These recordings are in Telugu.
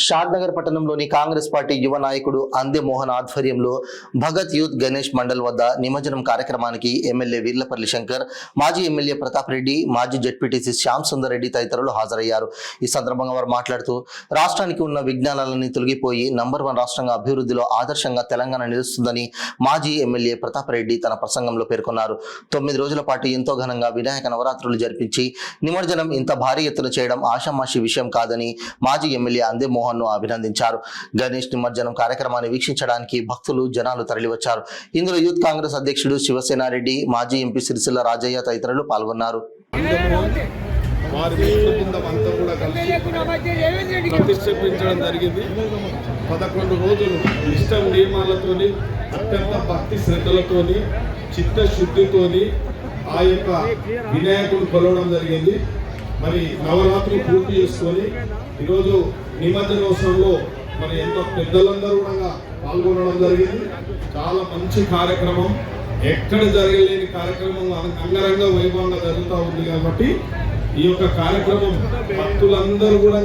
షాద్నగర్ పట్టణంలోని కాంగ్రెస్ పార్టీ యువ నాయకుడు అందే మోహన్ ఆధ్వర్యంలో భగత్ యూత్ గణేష్ మండల్ వద్ద నిమజ్జనం కార్యక్రమానికి ఎమ్మెల్యే వీర్లపల్లి శంకర్, మాజీ ఎమ్మెల్యే ప్రతాప్ రెడ్డి, మాజీ జెడ్పీటీసీ శ్యామ్ సుందర్ రెడ్డి తదితరులు హాజరయ్యారు. ఈ సందర్భంగా వారు మాట్లాడుతూ రాష్ట్రానికి ఉన్న విజ్ఞానాలన్నీ తొలగిపోయి నంబర్ 1 రాష్ట్రంగా అభివృద్ధిలో ఆదర్శంగా తెలంగాణ నిలుస్తుందని మాజీ ఎమ్మెల్యే ప్రతాప్ రెడ్డి తన ప్రసంగంలో పేర్కొన్నారు. 9 రోజుల పాటు ఎంతో ఘనంగా వినాయక నవరాత్రులు జరిపించి నిమజ్జనం ఇంత భారీ ఎత్తున చేయడం ఆషామాషి విషయం కాదని మాజీ ఎమ్మెల్యే అందే మోహన్ ను అభినందించారు. గణేష్ నిమజ్జనం కార్యక్రమాన్ని వీక్షించడానికి భక్తులు జనాలు తరలివచ్చారు. ఇందులో యూత్ కాంగ్రెస్ అధ్యక్షుడు శివసేనారెడ్డి, మాజీ ఎంపీ సిరిసిల్ల రాజయ్య తదితరులు పాల్గొన్నారు. ప్రతిష్ఠించడం జరిగింది. 11 రోజులు ఇష్టం నియమాలతోని, అత్యంత భక్తి శ్రద్ధలతోని, చిత్తశుద్ధితోని ఆ యొక్క వినాయకుడు కొలవడం జరిగింది. మరి నవరాత్రులు పూర్తి చేసుకొని ఈరోజు నిమజ్జనోత్సవంలో మరి ఎంతో పెద్దలందరూ కూడా పాల్గొనడం జరిగింది. చాలా మంచి కార్యక్రమం, ఎక్కడ జరగలేని కార్యక్రమం అంగరంగ వైభవంగా జరుగుతూ ఉంది. కాబట్టి ఈ యొక్క కార్యక్రమం భక్తులందరూ కూడా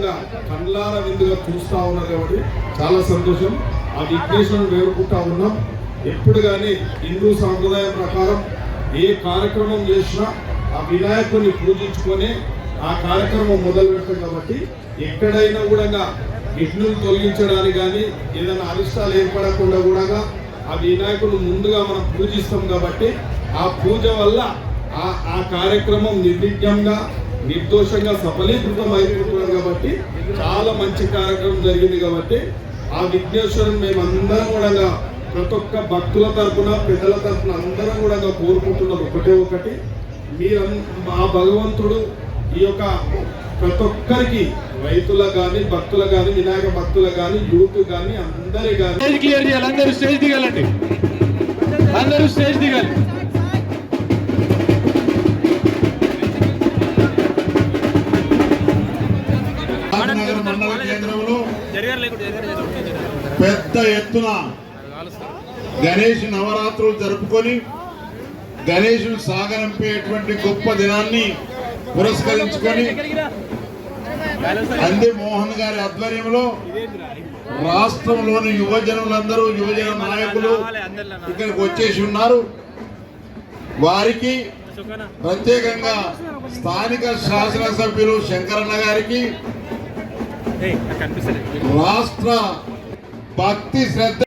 కళ్ళార విందుగా చూస్తూ ఉన్నారు. కాబట్టి చాలా సంతోషం. ఆ విఘ్నేశ్వరుని వేడుకుంటా ఉన్నాం. ఎప్పుడు కానీ హిందూ సాంప్రదాయం ప్రకారం ఏ కార్యక్రమం చేసినా ఆ వినాయకుడిని పూజించుకొని ఆ కార్యక్రమం మొదలు పెడతాం. కాబట్టి ఎక్కడైనా కూడా విఘ్నులు తొలగించడానికి కానీ ఏదైనా అరిష్టాలు ఏర్పడకుండా కూడా ఆ వినాయకుడు ముందుగా మనం పూజిస్తాం. కాబట్టి ఆ పూజ వల్ల ఆ కార్యక్రమం నిర్విఘ్నంగా నిర్దోషంగా సఫలీకృతం అయిపోతున్నాం. కాబట్టి చాలా మంచి కార్యక్రమం జరిగింది. కాబట్టి ఆ విఘ్నేశ్వరుని మేమందరం కూడా ప్రతి ఒక్క భక్తుల తరఫున, పెద్దల తరఫున అందరం కూడా కోరుకుంటున్నాం ఒకటి, మీరు ఆ భగవంతుడు ఈ యొక్క ప్రతి ఒక్కరికి, రైతులకు కానీ, భక్తులకు కానీ, వినాయక భక్తులకు కానీ, యూత్ కానీ, అందరి కానీ క్లియర్ చేయాలి. అందరూ స్టేజ్ దిగాలండి, అందరూ స్టేజ్ దిగాలి. మండల కేంద్రంలో పెద్ద ఎత్తున గణేష్ నవరాత్రులు జరుపుకొని గణేషుని సాగనంపేటువంటి గొప్ప దినాన్ని పురస్కరించుకొని అందే మోహన్ గారి ఆధ్వర్యంలో రాష్ట్రంలోని యువజనులందరూ, యువజన నాయకులు ఇక్కడికి వచ్చేసి ఉన్నారు. వారికి ప్రత్యేకంగా స్థానిక శాసనసభ్యులు శంకరన్న గారికి, రాష్ట్ర భక్తి శ్రద్ధ